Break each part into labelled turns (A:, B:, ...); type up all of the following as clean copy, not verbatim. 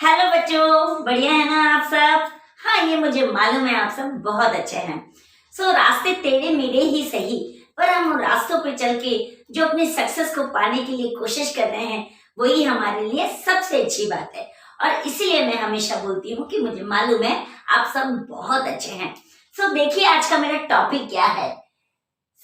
A: Hello बच्चों, बढ़िया है ना आप सब। हाँ, ये मुझे मालूम है आप सब बहुत अच्छे हैं। रास्ते टेढ़े मेढ़े ही सही, पर हम उन रास्तों पे चल के जो अपनी सक्सेस को पाने के लिए कोशिश कर रहे हैं वही हमारे लिए सबसे अच्छी बात है। और इसीलिए मैं हमेशा बोलती हूँ कि मुझे मालूम है आप सब बहुत अच्छे हैं। देखिए आज का मेरा टॉपिक क्या है,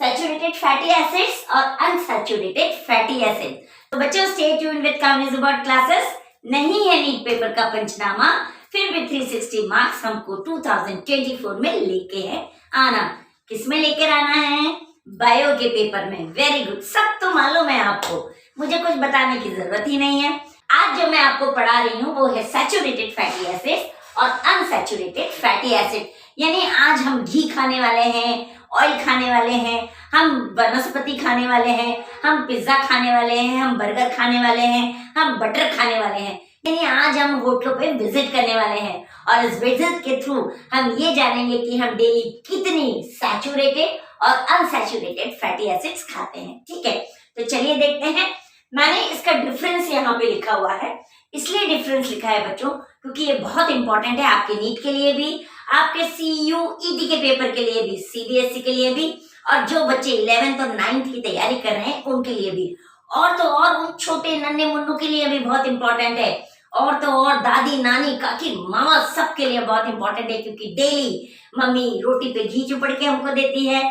A: सैचुरेटेड फैटी एसिड्स और अनसैचुरेटेड फैटी एसिड्स। तो बच्चों स्टे ट्यून्ड विद कामनीज अबाउट क्लासेस। नहीं है नीट पेपर का पंचनामा, फिर भी 360 मार्क्स हमको 2024 में लेके है आना। किस में लेकर आना है? बायो के पेपर में। वेरी गुड, सब तो मालूम है आपको, मुझे कुछ बताने की जरूरत ही नहीं है। आज जो मैं आपको पढ़ा रही हूँ वो है सैचुरेटेड फैटी एसिड और अनसैचुरेटेड फैटी एसिड। यानी आज हम घी खाने वाले हैं, ऑयल खाने वाले हैं, हम वनस्पति खाने वाले हैं, हम पिज्जा खाने वाले हैं, हम बर्गर खाने वाले हैं, हम बटर खाने वाले हैं। यानी आज हम होटलों पे विजिट करने वाले हैं और इस विजिट के थ्रू हम ये जानेंगे कि हम डेली कितनी सैचुरेटेड और अनसैचुरेटेड फैटी एसिड्स खाते हैं। ठीक है, तो चलिए देखते हैं। मैंने इसका डिफरेंस यहाँ पे लिखा हुआ है, इसलिए डिफरेंस लिखा है बच्चों क्योंकि ये बहुत इंपॉर्टेंट है आपके नीट के लिए भी, आपके CUET के पेपर के लिए भी, CBSE के लिए भी, और जो बच्चे 11th और 9th की तैयारी कर रहे हैं उनके लिए भी, और तो और उन छोटे नन्हे मुन्नों के लिए भी बहुत इंपॉर्टेंट है, और तो और दादी नानी काकी मामा सबके लिए बहुत इंपॉर्टेंट है क्योंकि डेली मम्मी रोटी पे घी चुपड़ के हमको देती है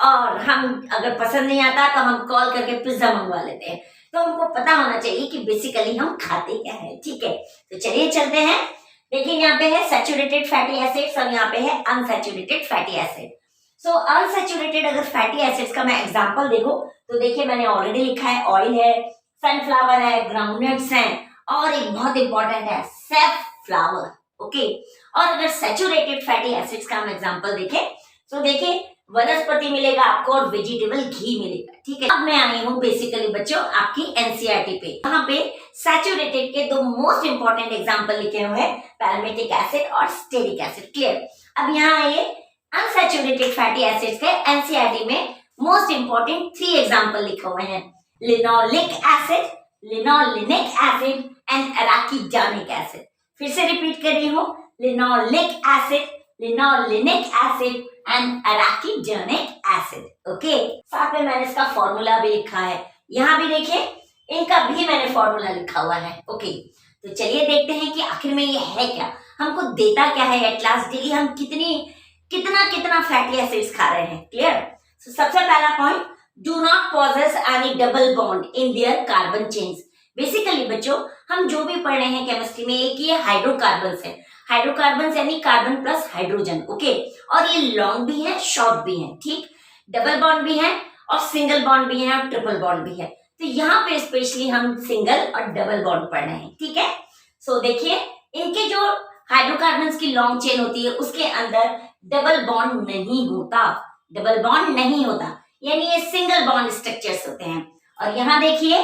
A: और हम अगर पसंद नहीं आता तो हम कॉल करके पिज्जा मंगवा लेते हैं। तो हमको पता होना चाहिए कि बेसिकली हम खाते क्या है। ठीक है, तो चलिए चलते हैं। देखिए यहाँ पे है सैचुरेटेड फैटी एसिड्स और यहाँ पे है अनसैचुरेटेड फैटी एसिड। अनसैचुरेटेड अगर फैटी एसिड्स का मैं एग्जांपल देखो तो देखिए मैंने ऑलरेडी लिखा है, ऑयल है, सनफ्लावर है, ग्राउंडनट्स हैं और एक बहुत इंपॉर्टेंट है सैफफ्लावर। ओके, और अगर सैचुरेटेड फैटी एसिड्स का हम एग्जांपल देखें तो देखिए वनस्पति मिलेगा आपको और वेजिटेबल घी मिलेगा। ठीक है, अब मैं आई हूँ बेसिकली बच्चों आपकी एनसीईआरटी पे। यहाँ पे सैचुरेटेड के दो मोस्ट इंपॉर्टेंट एग्जांपल लिखे हुए हैं, पैल्मेटिक एसिड और स्टेरिक एसिड। क्लियर? अब यहाँ आइए, अनसैचुरेटेड फैटी एसिड्स के एनसीईआरटी में मोस्ट इंपॉर्टेंट 3 एग्जांपल लिखे हुए हैं, linoleic acid, linolenic acid and arachidonic acid. फिर से रिपीट कर रही हूँ, linoleic acid, linolenic acid and arachidonic acid. Okay, साथ में मैंने इसका फॉर्मूला भी लिखा है, यहाँ भी देखिए इनका भी मैंने फॉर्मूला लिखा हुआ है। ओके, तो चलिए देखते हैं कि आखिर में ये है क्या, हमको देता क्या है, एट लास्ट डेली हम कितना फैटी एसिड्स खा रहे हैं। क्लियर? सबसे पहला point, do not possess any double bond in their carbon chains. Basically बच्चों हम जो भी पढ़ रहे हैं केमिस्ट्री में, एक ये हाइड्रोकार्बन्स है, हाइड्रोकार्बन्स यानी कार्बन प्लस हाइड्रोजन। ओके, और ये लॉन्ग भी है, शॉर्ट भी है। ठीक, डबल बॉन्ड भी है और सिंगल बॉन्ड भी है और ट्रिपल बॉन्ड भी है। तो यहाँ पे स्पेशली हम सिंगल और डबल बॉन्ड पढ़ रहे हैं। ठीक है, देखिए इनके जो हाइड्रोकार्बन्स की लॉन्ग चेन होती है उसके अंदर डबल बॉन्ड नहीं होता, डबल बॉन्ड नहीं होता, यानी ये सिंगल बॉन्ड स्ट्रक्चर्स होते हैं। और यहाँ देखिए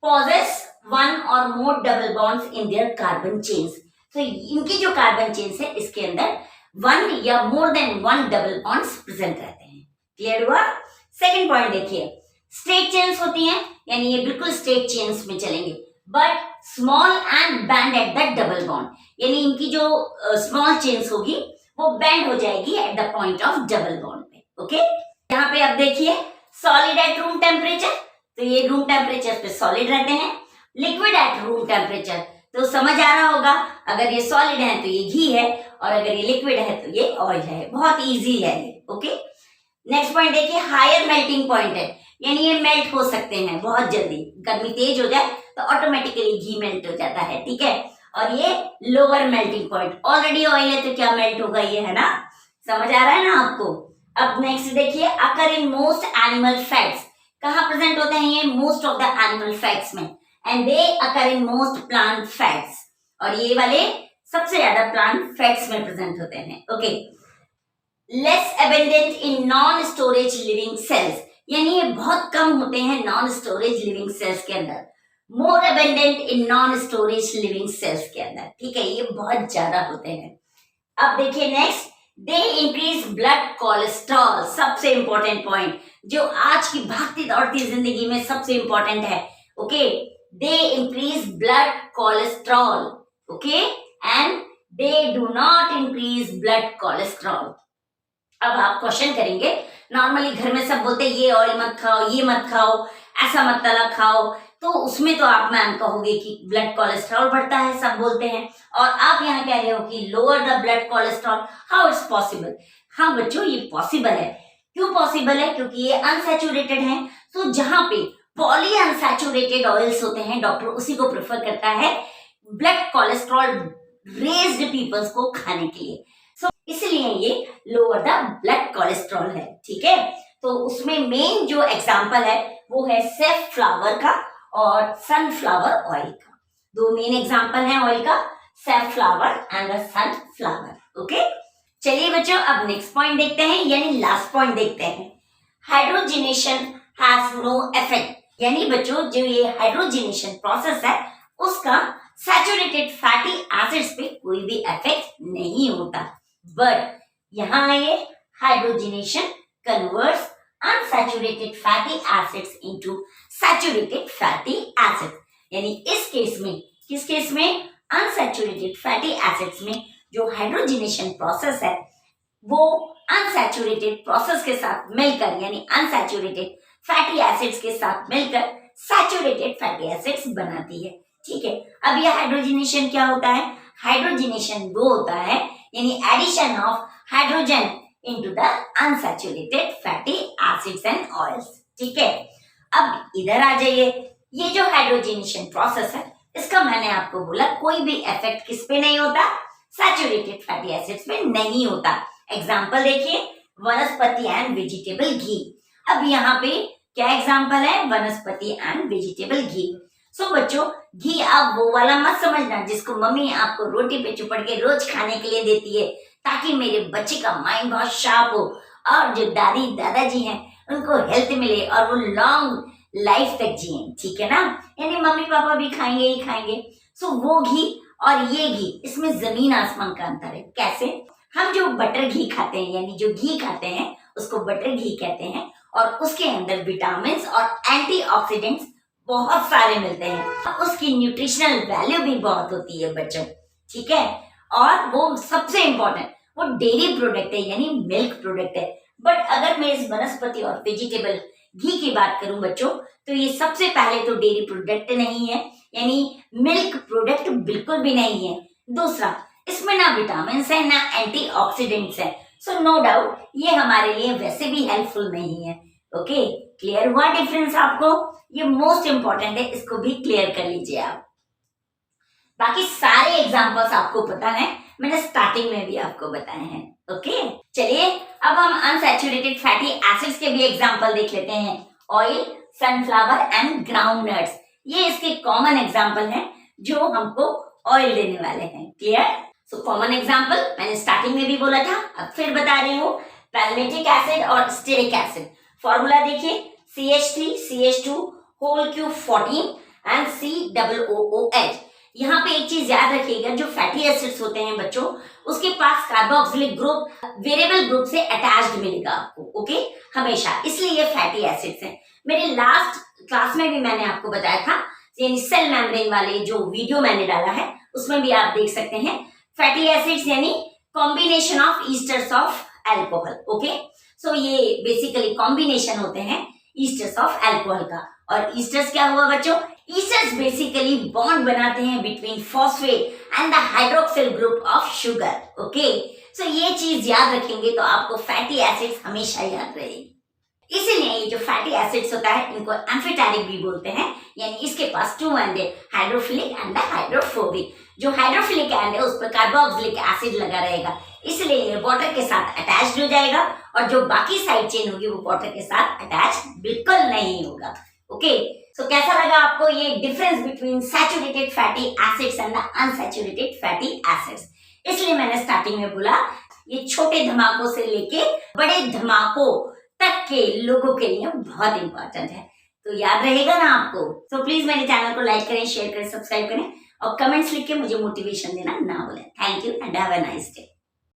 A: पॉजेस 1 और more double bonds in their carbon chains. तो इनकी जो कार्बन चेन्स है इसके अंदर 1 या more than 1 double bonds present रहते हैं। क्लियर हुआ? सेकंड पॉइंट देखिए, स्ट्रेट चेन्स होती हैं, यानी ये बिल्कुल स्ट्रेट चेन्स में चलेंगे, but small and band at the double bond, यानी इनकी जो स्मॉल चेन्स होगी वो बैंड हो जाएगी at the point of double bond पे। ओके, यहाँ पे अब देखिए सॉलिड एट रूम टेम्परेचर, तो ये रूम टेम्परेचर पे सॉलिड रहते हैं, लिक्विड एट रूम टेम्परेचर, तो समझ आ रहा होगा अगर ये सॉलिड है तो ये घी है और अगर ये लिक्विड है तो ये ऑयल है। बहुत इजी है ये। ओके, नेक्स्ट पॉइंट देखिए, हायर मेल्टिंग पॉइंट है, यानी ये मेल्ट हो सकते हैं बहुत जल्दी, गर्मी तेज हो जाए तो ऑटोमेटिकली घी मेल्ट हो जाता है। ठीक है, और ये lower melting point, already oil है तो क्या मेल्ट होगा, ये है ना, समझ आ रहा है ना आपको। अब नेक्स्ट देखिए, occur in most animal fats, कहाँ प्रेजेंट होते हैं ये? Most of the animal fats में, and they occur in most plant fats, और ये वाले सबसे ज्यादा प्लांट फैट्स में प्रेजेंट होते हैं। Okay, less abundant in non storage living sales, यानी ये बहुत कम होते हैं नॉन स्टोरेज लिविंग सेल्स के अंदर, more abundant in non storage living cells के अंदर। ठीक है, ये बहुत ज्यादा होते हैं। अब देखिए next, they increase blood cholesterol, सबसे इंपॉर्टेंट पॉइंट जो आज की भागती दौड़ती जिंदगी में सबसे इंपॉर्टेंट है। Okay, they increase blood cholesterol, okay, and they do not increase blood cholesterol. अब आप क्वेश्चन करेंगे, नॉर्मली घर में सब बोलते हैं ये ऑयल मत खाओ, ये मत खाओ, ऐसा मत तला खाओ, तो उसमें तो आप मैम कहोगे कि ब्लड कोलेस्ट्रॉल बढ़ता है, सब बोलते हैं, और आप यहाँ कह रहे हो कि lower the blood cholesterol, how it's possible. हाँ बच्चों, ये पॉसिबल है। क्यों पॉसिबल है? क्योंकि ये अनसैचुरेटेड है। तो जहां पे पॉली अनसैचुरेटेड ऑयल्स होते हैं, डॉक्टर उसी को प्रेफर करता है ब्लड कोलेस्ट्रॉल रेज्ड पीपल्स को खाने के लिए। सो इसलिए ये लोअर द ब्लड कोलेस्ट्रॉल है, ठीक है। तो उसमें मेन जो एग्जांपल है वो है सैफफ्लावर का और सनफ्लावर ऑयल का। दो मेन एग्जांपल हैं ऑयल का, सैफफ्लावर एंड सनफ्लावर। ओके, चलिए बच्चों अब नेक्स्ट पॉइंट देखते हैं, यानी लास्ट पॉइंट देखते हैं। हाइड्रोजिनेशन हैज नो इफेक्ट, यानी बच्चों जो ये हाइड्रोजिनेशन प्रोसेस है उसका सैचुरेटेड फैटी एसिड्स पे कोई भी इफेक्ट नहीं होता, बट यहाँ ये hydrogenation converts unsaturated fatty acids into saturated fatty acids, यानी इस केस में, किस केस में? अनसैचुरेटेड फैटी एसिड्स में जो हाइड्रोजिनेशन प्रोसेस है वो अनसैचुरेटेड प्रोसेस के साथ मिलकर, यानी अनसैचुरेटेड फैटी एसिड्स के साथ मिलकर सैचुरेटेड फैटी एसिड्स बनाती है, ठीक है। अब यह हाइड्रोजिनेशन क्या होता है? हाइड्रोजिनेशन वो होता है यानी addition of hydrogen into the unsaturated fatty acids and oils, ठीक है। अब इधर आ जाइए, ये जो हाइड्रोजिनेशन प्रोसेस है इसका मैंने आपको बोला कोई भी इफेक्ट किस पे नहीं होता? सैचुरेटेड फैटी एसिड्स पे नहीं होता। एग्जांपल देखिए, वनस्पति एंड वेजिटेबल घी। अब यहाँ पे क्या एग्जांपल है? वनस्पति एंड वेजिटेबल घी। सो बच्चों, घी आप वो वाला मत समझना जिसको मम्मी आपको रोटी पे चुपड़ के रोज खाने के लिए देती है ताकि मेरे बच्चे का माइंड बहुत शार्प हो, और जो दादी दादाजी हैं उनको हेल्थ मिले और वो लॉन्ग लाइफ तक जिए, ठीक है ना। यानी मम्मी पापा भी खाएंगे ही खाएंगे। सो वो घी और ये घी, इसमें जमीन आसमान का अंतर है। कैसे? हम जो बटर घी खाते हैं, यानी जो घी खाते हैं उसको बटर घी कहते हैं, और उसके अंदर विटामिन और एंटीऑक्सीडेंट्स बहुत सारे मिलते हैं, उसकी न्यूट्रिशनल वैल्यू भी बहुत होती है बच्चों, ठीक है। और वो सबसे इंपॉर्टेंट वो डेयरी प्रोडक्ट है, यानी मिल्क प्रोडक्ट है। बट अगर मैं इस वनस्पति और वेजिटेबल घी की बात करूं बच्चों, तो ये सबसे पहले तो डेयरी प्रोडक्ट नहीं है, यानी मिल्क प्रोडक्ट बिल्कुल भी नहीं है। दूसरा, इसमें ना विटामिन है ना एंटीऑक्सीडेंट्स है, सो नो डाउट ये हमारे लिए वैसे भी हेल्पफुल नहीं है। ओके, क्लियर हुआ डिफरेंस आपको? ये मोस्ट इंपॉर्टेंट है, इसको भी क्लियर कर लीजिए आप। बाकी सारे एग्जांपल्स आपको पता है, मैंने स्टार्टिंग में भी आपको बताए हैं। ओके, चलिए अब हम अनसैचुरेटेड फैटी एसिड्स के भी एग्जांपल देख लेते हैं। ऑयल, सनफ्लावर एंड ग्राउंडनट्स, ये इसके कॉमन एग्जांपल हैं जो हमको ऑयल देने वाले हैं। क्लियर? सो कॉमन एग्जांपल मैंने स्टार्टिंग में भी बोला था, अब फिर बता रही हूँ। पैल्मेटिक एसिड और स्टेरिक एसिड, फॉर्मूला देखिए, CH3 CH2 whole cube 14 and COOH। यहाँ पे एक चीज याद रखिएगा, जो फैटी एसिड्स होते हैं बच्चों, उसके पास कार्बोक्सिलिक ग्रुप वेरिएबल ग्रुप से अटैच्ड मिलेगा आपको, ओके, हमेशा, इसलिए ये फैटी एसिड्स हैं। मेरे लास्ट क्लास में भी मैंने आपको बताया था, यानी सेल मेम्ब्रेन वाले जो वीडियो मैंने डाला है उसमें भी आप देख सकते हैं। फैटी एसिड्स यानी combination of esters of alcohol, okay. So ये बेसिकली कॉम्बिनेशन होते हैं ईस्टर्स ऑफ अल्कोहल का। और ईस्टर्स क्या हुआ बच्चों? ईस्टर्स बेसिकली बॉन्ड बनाते हैं between phosphate and the hydroxyl group of sugar, okay. So ये चीज याद रखेंगे तो आपको फैटी एसिड्स हमेशा याद रहेगी। इसीलिए ये जो फैटी एसिड्स होता है इनको एम्फिटेरिक भी बोलते हैं, यानी इसके पास टू एंड है, हाइड्रोफिलिक एंड हाइड्रोफोबिक। जो हाइड्रोफिलिक एंड है उस पर कार्बोक्सिलिक एसिड लगा रहेगा, इसलिए ये वाटर के साथ अटैच्ड हो जाएगा, और जो बाकी साइड चेन होगी वो वाटर के साथ अटैच बिल्कुल नहीं होगा। ओके, सो कैसा लगा आपको ये difference between saturated fatty acids and unsaturated fatty acids? इसलिए मैंने स्टार्टिंग में बोला ये छोटे धमाकों से लेके बड़े धमाकों तक के लोगों के लिए बहुत इंपॉर्टेंट है, तो याद रहेगा ना आपको। सो प्लीज मेरे चैनल को लाइक करें, शेयर करें, सब्सक्राइब करें, और कमेंट्स लिख के मुझे मोटिवेशन देना ना भूलें। Thank you and have a nice day.